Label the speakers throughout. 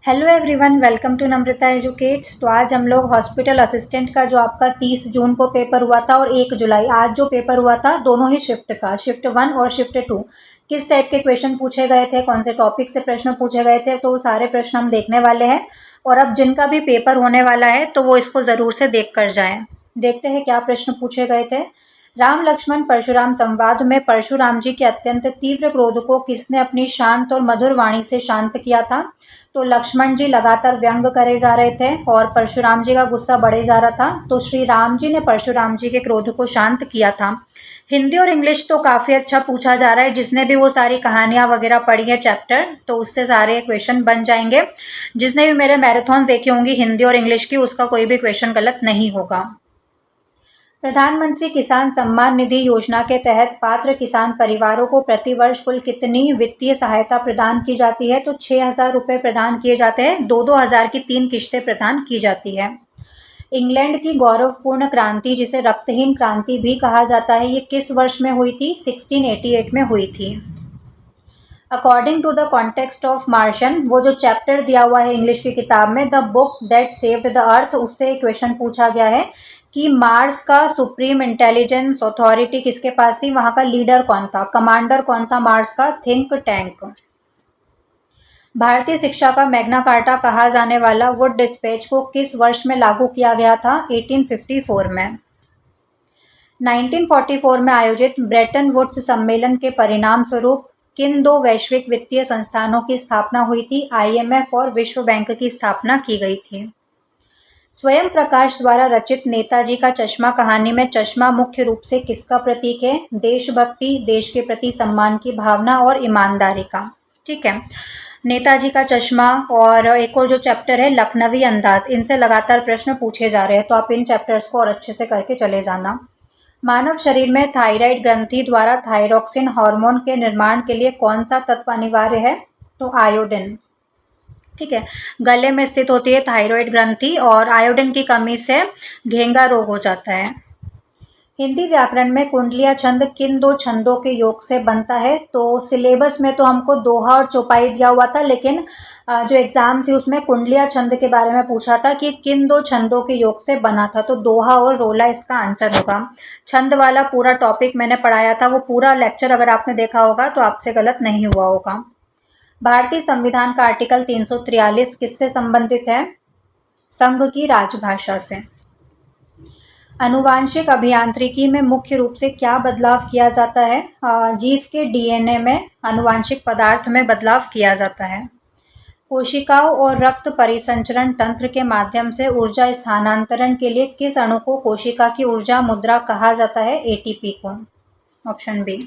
Speaker 1: Hello everyone, welcome to Namrata educates. तो आज हम लोग हॉस्पिटल असिस्टेंट का जो आपका 30 जून को पेपर हुआ था और 1 जुलाई आज जो पेपर हुआ था, दोनों ही शिफ्ट का, शिफ्ट 1 और शिफ्ट 2, किस टाइप के क्वेश्चन पूछे गए थे, कौन से टॉपिक से प्रश्न पूछे गए थे, तो वो सारे प्रश्न हम देखने वाले हैं। और अब जिनका भी पेपर होने वाला है तो वो इसको ज़रूर से देख कर जाएँ। देखते हैं क्या प्रश्न पूछे गए थे। राम लक्ष्मण परशुराम संवाद में परशुराम जी के अत्यंत तीव्र क्रोध को किसने अपनी शांत और मधुर वाणी से शांत किया था? तो लक्ष्मण जी लगातार व्यंग करे जा रहे थे और परशुराम जी का गुस्सा बढ़े जा रहा था, तो श्री राम जी ने परशुराम जी के क्रोध को शांत किया था। हिंदी और इंग्लिश तो काफ़ी अच्छा पूछा जा रहा है, जिसने भी वो सारी कहानियाँ वगैरह पढ़ी है चैप्टर, तो उससे सारे क्वेश्चन बन जाएंगे। जिसने भी मेरे मैराथन देखी होंगी हिंदी और इंग्लिश की, उसका कोई भी क्वेश्चन गलत नहीं होगा। प्रधानमंत्री किसान सम्मान निधि योजना के तहत पात्र किसान परिवारों को प्रतिवर्ष कुल कितनी वित्तीय सहायता प्रदान की जाती है? तो 6,000 रुपये प्रदान किए जाते हैं। 2-2 हज़ार की 3 किश्तें प्रदान की जाती है। इंग्लैंड की गौरवपूर्ण क्रांति, जिसे रक्तहीन क्रांति भी कहा जाता है, ये किस वर्ष में हुई थी? 1688 में हुई थी। According to the context of मार्शन, वो जो चैप्टर दिया हुआ है इंग्लिश की किताब में, the book that saved the earth, उससे क्वेश्चन पूछा गया है कि मार्स का सुप्रीम इंटेलिजेंस अथॉरिटी किसके पास थी, वहाँ का लीडर कौन था, कमांडर कौन था मार्स का? Think tank. भारतीय शिक्षा का मैग्ना कार्टा कहा जाने वाला वुड डिस्पैच को किस वर्ष में लागू किया गया था? 1854 में। 1944 में आयोजित ब्रेटन वुड्स सम्मेलन के परिणाम स्वरूप किन दो वैश्विक वित्तीय संस्थानों की स्थापना हुई थी? IMF और विश्व बैंक की स्थापना की गई थी। स्वयं प्रकाश द्वारा रचित नेताजी का चश्मा कहानी में चश्मा मुख्य रूप से किसका प्रतीक है? देशभक्ति, देश के प्रति सम्मान की भावना और ईमानदारी का। ठीक है, नेताजी का चश्मा और एक और जो चैप्टर है लखनवी अंदाज, इनसे लगातार प्रश्न पूछे जा रहे हैं, तो आप इन चैप्टर्स को और अच्छे से करके चले जाना। मानव शरीर में थायराइड ग्रंथि द्वारा थायरोक्सिन हार्मोन के निर्माण के लिए कौन सा तत्व अनिवार्य है? तो आयोडीन। ठीक है, गले में स्थित होती है थायराइड ग्रंथि और आयोडीन की कमी से घेंगा रोग हो जाता है। हिंदी व्याकरण में कुंडलिया छंद किन दो छंदों के योग से बनता है? तो सिलेबस में तो हमको दोहा और चौपाई दिया हुआ था, लेकिन जो एग्ज़ाम थी उसमें कुंडलिया छंद के बारे में पूछा था कि किन दो छंदों के योग से बना था, तो दोहा और रोला इसका आंसर होगा। छंद वाला पूरा टॉपिक मैंने पढ़ाया था, वो पूरा लेक्चर अगर आपने देखा होगा तो आपसे गलत नहीं हुआ होगा। भारतीय संविधान का आर्टिकल 343 किससे संबंधित है? संघ की राजभाषा से। आनुवांशिक अभियांत्रिकी में मुख्य रूप से क्या बदलाव किया जाता है? जीव के DNA में आनुवांशिक पदार्थ में बदलाव किया जाता है। कोशिकाओं और रक्त परिसंचरण तंत्र के माध्यम से ऊर्जा स्थानांतरण के लिए किस अणु को कोशिका की ऊर्जा मुद्रा कहा जाता है? ATP को। Option B.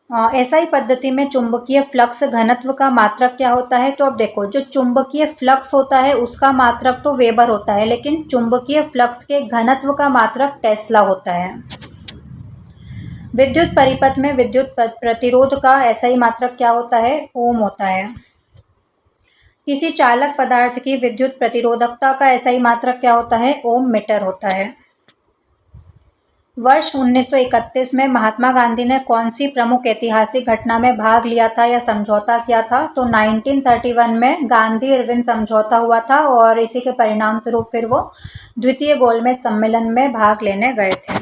Speaker 1: SI पद्धति में चुंबकीय फ्लक्स घनत्व का मात्रक क्या होता है? तो अब देखो, जो चुंबकीय फ्लक्स होता है उसका मात्रक तो वेबर होता है, लेकिन चुंबकीय फ्लक्स के घनत्व का मात्रक टेस्ला होता है। विद्युत परिपथ में विद्युत प्रतिरोध का SI मात्रक क्या होता है? ओम होता है। किसी चालक पदार्थ की विद्युत प्रतिरोधकता का SI मात्रक क्या होता है? ओम मीटर होता है। वर्ष 1931 में महात्मा गांधी ने कौन सी प्रमुख ऐतिहासिक घटना में भाग लिया था या समझौता किया था? तो 1931 में गांधी इरविन समझौता हुआ था और इसी के परिणाम स्वरूप फिर वो द्वितीय गोलमेज सम्मेलन में भाग लेने गए थे।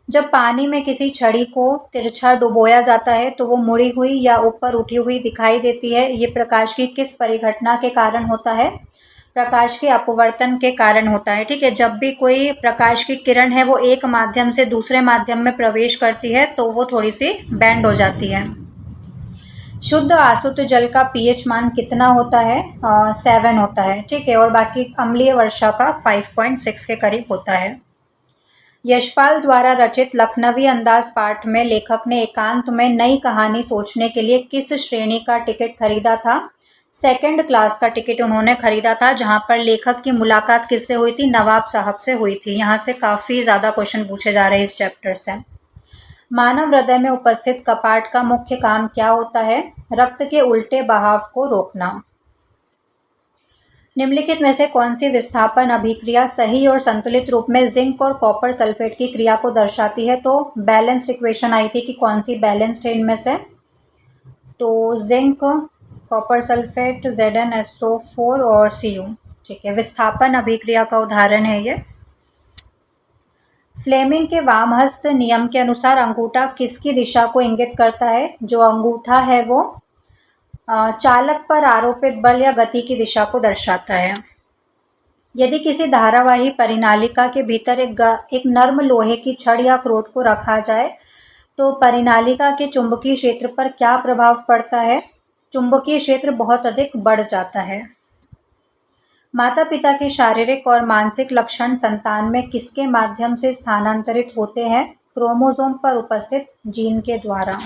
Speaker 1: जब पानी में किसी छड़ी को तिरछा डुबोया जाता है तो वो मुड़ी हुई या ऊपर उठी हुई दिखाई देती है। ये प्रकाश की किस परिघटना के कारण होता है? प्रकाश के अपवर्तन के कारण होता है। ठीक है, जब भी कोई प्रकाश की किरण है वो एक माध्यम से दूसरे माध्यम में प्रवेश करती है तो वो थोड़ी सी बैंड हो जाती है। शुद्ध आसुत जल का pH मान कितना होता है? 7 होता है। ठीक है, और बाकी अम्लीय वर्षा का 5.6 के करीब होता है। यशपाल द्वारा रचित लखनवी अंदाज पाठ में लेखक ने एकांत में नई कहानी सोचने के लिए किस श्रेणी का टिकट खरीदा था? सेकंड क्लास का टिकट उन्होंने खरीदा था, जहां पर लेखक की मुलाकात किससे हुई थी? नवाब साहब से हुई थी। यहाँ से काफ़ी ज़्यादा क्वेश्चन पूछे जा रहे हैं इस चैप्टर से। मानव हृदय में उपस्थित कपाट का मुख्य काम क्या होता है? रक्त के उल्टे बहाव को रोकना। निम्नलिखित में से कौन सी विस्थापन अभिक्रिया सही और संतुलित रूप में जिंक और कॉपर सल्फेट की क्रिया को दर्शाती है? तो बैलेंस्ड इक्वेशन आई थी कि कौन सी बैलेंस्ड है इनमें से? तो जिंक कॉपर सल्फेट, ZnSO4 और Cu। ठीक है, विस्थापन अभिक्रिया का उदाहरण है ये। फ्लेमिंग के वामहस्त नियम के अनुसार अंगूठा किसकी दिशा को इंगित करता है? जो अंगूठा है वो चालक पर आरोपित बल या गति की दिशा को दर्शाता है। यदि किसी धारावाही परिनालिका के भीतर एक नर्म लोहे की छड़ या क्रोट को रखा जाए तो परिनालिका के चुंबकीय क्षेत्र पर क्या प्रभाव पड़ता है? चुंबकीय क्षेत्र बहुत अधिक बढ़ जाता है। माता पिता के शारीरिक और मानसिक लक्षण संतान में किसके माध्यम से स्थानांतरित होते हैं? क्रोमोसोम पर उपस्थित जीन के द्वारा।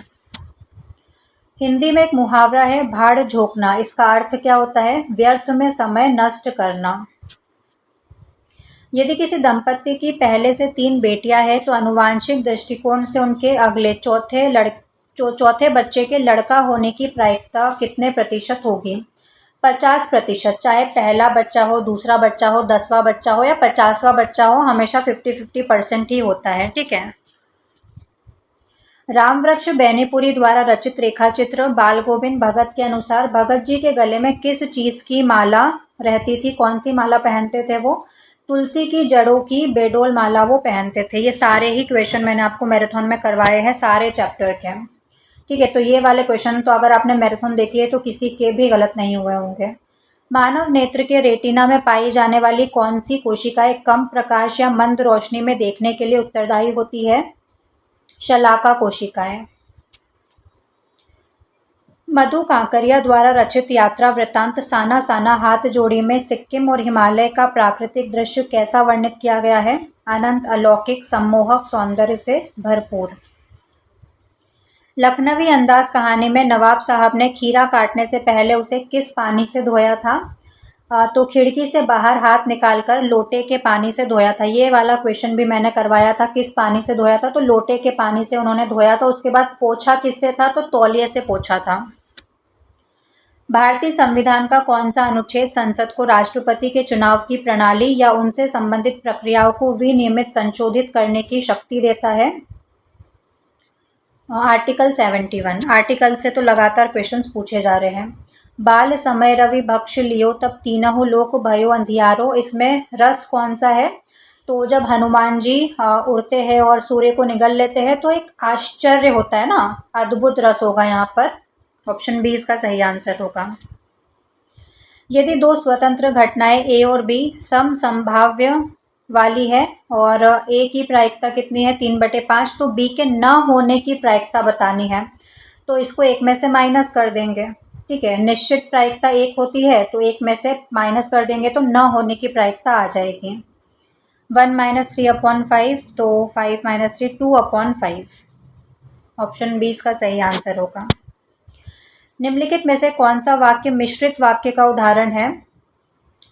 Speaker 1: हिंदी में एक मुहावरा है, भाड़ झोंकना। इसका अर्थ क्या होता है? व्यर्थ में समय नष्ट करना। यदि किसी दंपत्ति की पहले से 3 बेटियां हैं तो आनुवांशिक दृष्टिकोण से उनके अगले चौथे बच्चे के लड़का होने की प्रायिकता कितने प्रतिशत होगी? 50%। चाहे पहला बच्चा हो, दूसरा बच्चा हो, 10वां बच्चा हो या 50वां बच्चा हो, हमेशा 50-50% ही होता है। ठीक है। रामवृक्ष बेनीपुरी द्वारा रचित रेखाचित्र बाल गोविंद भगत के अनुसार भगत जी के गले में किस चीज की माला रहती थी? कौन सी माला पहनते थे वो? तुलसी की जड़ों की बेडोल माला वो पहनते थे। ये सारे ही क्वेश्चन मैंने आपको मैराथन में करवाए हैं, सारे चैप्टर के। ठीक है, तो ये वाले क्वेश्चन तो अगर आपने मैराथन देखी है तो किसी के भी गलत नहीं हुए होंगे। मानव नेत्र के रेटिना में पाई जाने वाली कौन सी कोशिकाएं कम प्रकाश या मंद रोशनी में देखने के लिए उत्तरदायी होती है? शलाका कोशिकाएं। मधु कांकरिया द्वारा रचित यात्रा वृत्तांत साना साना हाथ जोड़ी में सिक्किम और हिमालय का प्राकृतिक दृश्य कैसा वर्णित किया गया है? अनंत, अलौकिक, सम्मोहक, सौंदर्य से भरपूर। लखनवी अंदाज कहानी में नवाब साहब ने खीरा काटने से पहले उसे किस पानी से धोया था? तो खिड़की से बाहर हाथ निकालकर लोटे के पानी से धोया था। ये वाला क्वेश्चन भी मैंने करवाया था, किस पानी से धोया था? तो लोटे के पानी से उन्होंने धोया था। उसके बाद पोछा किससे था? तो तौलिए से पोछा था। भारतीय संविधान का कौन सा अनुच्छेद संसद को राष्ट्रपति के चुनाव की प्रणाली या उनसे संबंधित प्रक्रियाओं को विनियमित संशोधित करने की शक्ति देता है? आर्टिकल 71। आर्टिकल से तो लगातार क्वेश्चंस पूछे जा रहे हैं। बाल समय रवि भक्ष लियो तब तीनहु लोक भयो अंधियारो, इसमें रस कौन सा है? तो जब हनुमान जी उड़ते हैं और सूर्य को निगल लेते हैं तो एक आश्चर्य होता है ना, अद्भुत रस होगा यहाँ पर। ऑप्शन बी इसका सही आंसर होगा। यदि 2 स्वतंत्र घटनाएं ए और बी समसंभाव्य वाली है और ए की प्रायिकता कितनी है? 3/5, तो बी के न होने की प्रायिकता बतानी है तो इसको 1 में से माइनस कर देंगे। ठीक है, निश्चित प्रायिकता 1 होती है तो 1 में से माइनस कर देंगे तो न होने की प्रायिकता आ जाएगी। 1 - 3/5, तो 5 - 3 2/5। ऑप्शन बी इसका सही आंसर होगा। निम्नलिखित में से कौन सा वाक्य मिश्रित वाक्य का उदाहरण है?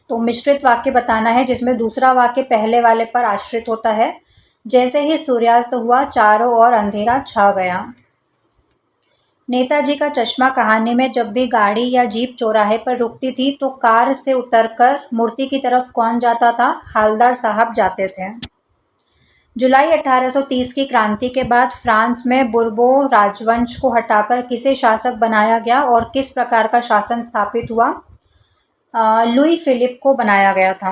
Speaker 1: तो मिश्रित वाक्य बताना है जिसमें दूसरा वाक्य पहले वाले पर आश्रित होता है। जैसे ही सूर्यास्त हुआ चारों ओर अंधेरा छा गया। नेताजी का चश्मा कहानी में जब भी गाड़ी या जीप चौराहे पर रुकती थी तो कार से उतरकर मूर्ति की तरफ कौन जाता था? हालदार साहब जाते थे। जुलाई 1830 की क्रांति के बाद फ्रांस में बुर्बो राजवंश को हटाकर किसे शासक बनाया गया और किस प्रकार का शासन स्थापित हुआ? लुई फिलिप को बनाया गया था।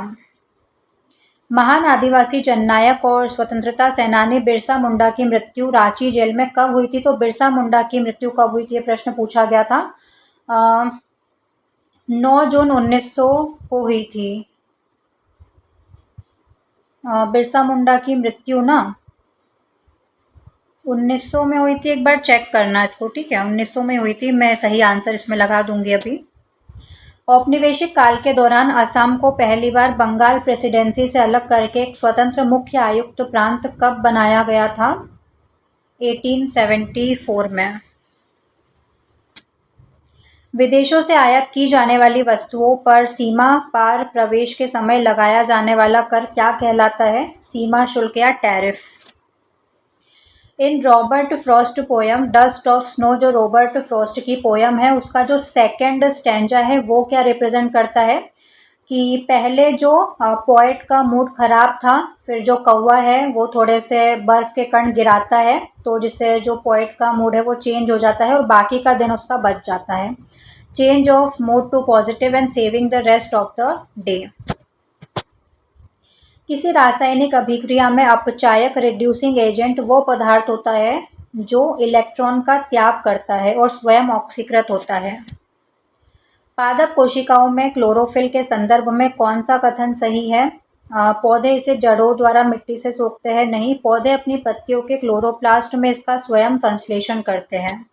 Speaker 1: महान आदिवासी जननायक और स्वतंत्रता सेनानी बिरसा मुंडा की मृत्यु रांची जेल में कब हुई थी? तो बिरसा मुंडा की मृत्यु कब हुई थी ये प्रश्न पूछा गया था। 9 जून 1900 को हुई थी। बिरसा मुंडा की मृत्यु ना 1900 में हुई थी। एक बार चेक करना इसको। ठीक है, 1900 में हुई थी। मैं सही आंसर इसमें लगा दूंगी अभी। औपनिवेशिक काल के दौरान असम को पहली बार बंगाल प्रेसिडेंसी से अलग करके एक स्वतंत्र मुख्य आयुक्त प्रांत कब बनाया गया था? 1874 में। विदेशों से आयात की जाने वाली वस्तुओं पर सीमा पार प्रवेश के समय लगाया जाने वाला कर क्या कहलाता है? सीमा शुल्क या tariff. In Robert Frost poem dust of snow, जो रॉबर्ट फ्रॉस्ट की पोयम है उसका जो सेकंड स्टैंजा है वो क्या रिप्रेजेंट करता है? कि पहले जो पोएट का मूड खराब था, फिर जो कौवा है वो थोड़े से बर्फ़ के कण गिराता है तो जिससे जो पोएट का मूड है वो चेंज हो जाता है और बाकी का दिन उसका बच जाता है। Change of mode to positive and saving the rest of the day. किसी रासायनिक अभिक्रिया में अपचायक रिड्यूसिंग एजेंट वो पदार्थ होता है जो इलेक्ट्रॉन का त्याग करता है और स्वयं ऑक्सीकृत होता है। पादप कोशिकाओं में क्लोरोफिल के संदर्भ में कौन सा कथन सही है? पौधे इसे जड़ों द्वारा मिट्टी से सोखते हैं। नहीं, पौधे अपनी पत्तियों के क्लोरोप्लास्ट में इसका स्वयं संश्लेषण करते हैं।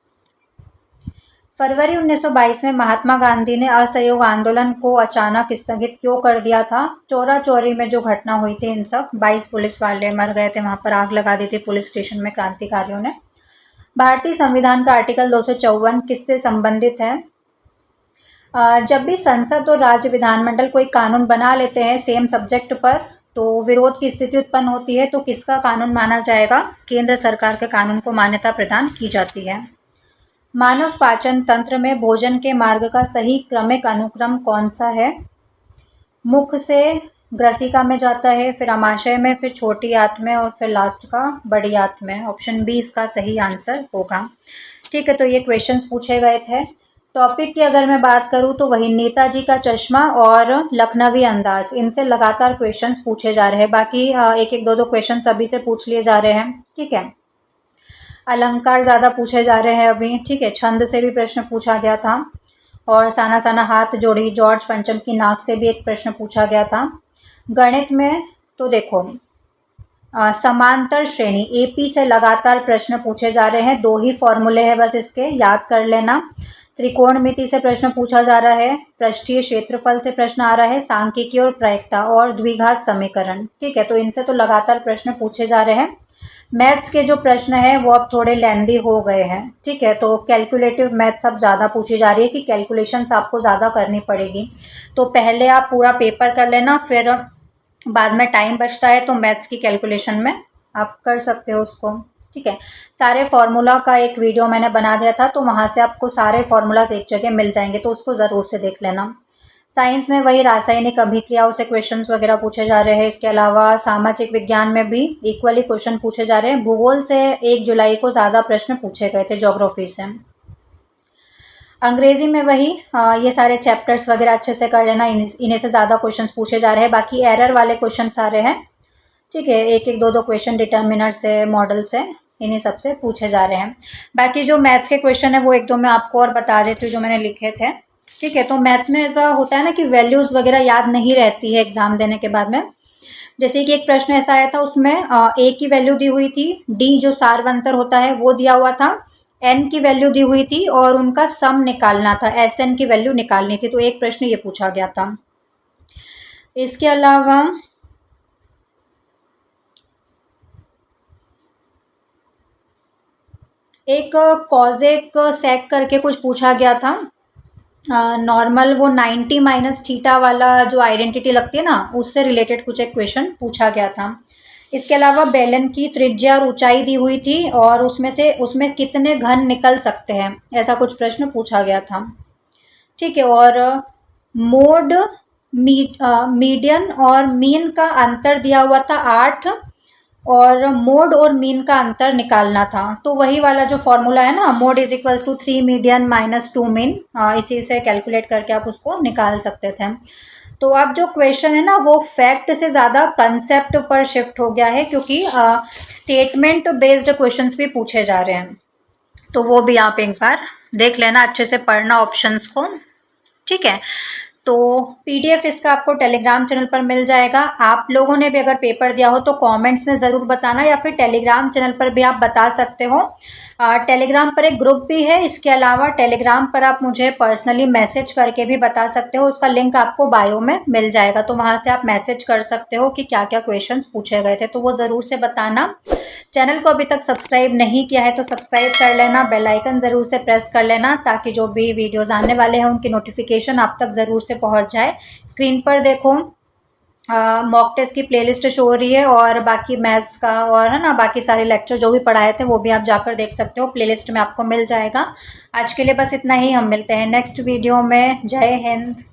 Speaker 1: फरवरी 1922 में महात्मा गांधी ने असहयोग आंदोलन को अचानक स्थगित क्यों कर दिया था? चोरा चोरी में जो घटना हुई थी, इन सब 22 पुलिस वाले मर गए थे, वहां पर आग लगा दी थी पुलिस स्टेशन में क्रांतिकारियों ने। भारतीय संविधान का आर्टिकल 254 किससे संबंधित है? जब भी संसद और राज्य विधानमंडल कोई कानून बना लेते हैं सेम सब्जेक्ट पर, तो विरोध की स्थिति उत्पन्न होती है, तो किसका कानून माना जाएगा? केंद्र सरकार के कानून को मान्यता प्रदान की जाती है। मानव पाचन तंत्र में भोजन के मार्ग का सही क्रमिक अनुक्रम कौन सा है? मुख से ग्रसिका में जाता है, फिर अमाशय में, फिर छोटी आंत में और फिर लास्ट का बड़ी आंत में। ऑप्शन बी इसका सही आंसर होगा। ठीक है, तो ये क्वेश्चंस पूछे गए थे। टॉपिक की अगर मैं बात करूँ तो वही नेताजी का चश्मा और लखनवी अंदाज, इनसे लगातार क्वेश्चंस पूछे जा रहे हैं। बाकी एक एक दो दो क्वेश्चन अभी से पूछ लिए जा रहे हैं। ठीक है, अलंकार ज़्यादा पूछे जा रहे हैं अभी। ठीक है, छंद से भी प्रश्न पूछा गया था और साना साना हाथ जोड़ी जॉर्ज पंचम की नाक से भी एक प्रश्न पूछा गया था। गणित में तो देखो समांतर श्रेणी एपी से लगातार प्रश्न पूछे जा रहे हैं। 2 ही फॉर्मूले हैं बस, इसके याद कर लेना। त्रिकोणमिति से प्रश्न पूछा जा रहा है, पृष्ठीय क्षेत्रफल से प्रश्न आ रहा है, सांख्यिकी और प्रायिकता और द्विघात समीकरण। ठीक है, तो इनसे तो लगातार प्रश्न पूछे जा रहे हैं। मैथ्स के जो प्रश्न हैं वो अब थोड़े लेंदी हो गए हैं। ठीक है, तो कैलकुलेटिव मैथ्स अब ज़्यादा पूछी जा रही है कि कैलकुलेशंस आपको ज़्यादा करनी पड़ेगी। तो पहले आप पूरा पेपर कर लेना, फिर बाद में टाइम बचता है तो मैथ्स की कैलकुलेशन में आप कर सकते हो उसको। ठीक है, सारे फार्मूला का एक वीडियो मैंने बना दिया था, तो वहाँ से आपको सारे फार्मूलाज एक जगह मिल जाएंगे, तो उसको ज़रूर से देख लेना। साइंस में वही रासायनिक अभिक्रियाओं से क्वेश्चंस वगैरह पूछे जा रहे हैं। इसके अलावा सामाजिक विज्ञान में भी इक्वली क्वेश्चन पूछे जा रहे हैं। भूगोल से 1 जुलाई को ज़्यादा प्रश्न पूछे गए थे, ज्योग्राफी से। अंग्रेजी में वही ये सारे चैप्टर्स वगैरह अच्छे से कर लेना, इन्हें से ज़्यादा क्वेश्चंस पूछे जा रहे हैं। बाकी एरर वाले क्वेश्चन सारे हैं। ठीक है, एक एक दो दो क्वेश्चन डिटर्मिनर से, मॉडल से, इन्हीं सबसे पूछे जा रहे हैं। बाकी जो मैथ्स के क्वेश्चन है वो एक दो मैं आपको और बता देती हूँ जो मैंने लिखे थे। ठीक है, तो मैथ्स में ऐसा होता है ना कि वैल्यूज़ वगैरह याद नहीं रहती है एग्जाम देने के बाद में। जैसे कि एक प्रश्न ऐसा आया था, उसमें ए की वैल्यू दी हुई थी, डी जो सार्वंतर होता है वो दिया हुआ था, एन की वैल्यू दी हुई थी और उनका सम निकालना था, एस एन की वैल्यू निकालनी थी। तो एक प्रश्न ये पूछा गया था। इसके अलावा एक कॉजेक सेक करके कुछ पूछा गया था। नॉर्मल वो 90 माइनस थीटा वाला जो आइडेंटिटी लगती है ना, उससे रिलेटेड कुछ एक क्वेश्चन पूछा गया था। इसके अलावा बेलन की त्रिज्या और ऊंचाई दी हुई थी और उसमें कितने घन निकल सकते हैं, ऐसा कुछ प्रश्न पूछा गया था। ठीक है, और मोड मीडियन और मीन का अंतर दिया हुआ था 8 और मोड और मीन का अंतर निकालना था। तो वही वाला जो फॉर्मूला है ना, mode is equals to 3 median minus 2 mean, इसी से कैलकुलेट करके आप उसको निकाल सकते थे। तो अब जो क्वेश्चन है ना वो फैक्ट से ज़्यादा कंसेप्ट पर शिफ्ट हो गया है, क्योंकि स्टेटमेंट बेस्ड क्वेश्चंस भी पूछे जा रहे हैं। तो वो भी आप एक बार देख लेना, अच्छे से पढ़ना ऑप्शंस को। ठीक है, तो पीडीएफ इसका आपको टेलीग्राम चैनल पर मिल जाएगा। आप लोगों ने भी अगर पेपर दिया हो तो कमेंट्स में ज़रूर बताना, या फिर टेलीग्राम चैनल पर भी आप बता सकते हो। टेलीग्राम पर एक ग्रुप भी है। इसके अलावा टेलीग्राम पर आप मुझे पर्सनली मैसेज करके भी बता सकते हो, उसका लिंक आपको बायो में मिल जाएगा। तो वहाँ से आप मैसेज कर सकते हो कि क्या क्या क्वेश्चंस पूछे गए थे, तो वो ज़रूर से बताना। चैनल को अभी तक सब्सक्राइब नहीं किया है तो सब्सक्राइब कर लेना, बेल आइकन ज़रूर से प्रेस कर लेना, ताकि जो भी वीडियोज़ आने वाले हैं उनकी नोटिफिकेशन आप तक ज़रूर से पहुँच जाए। स्क्रीन पर देखो मॉक टेस्ट की प्लेलिस्ट शो हो रही है, और बाकी मैथ्स का और है ना बाकी सारे लेक्चर जो भी पढ़ाए थे वो भी आप जाकर देख सकते हो, प्लेलिस्ट में आपको मिल जाएगा। आज के लिए बस इतना ही, हम मिलते हैं नेक्स्ट वीडियो में। जय हिंद।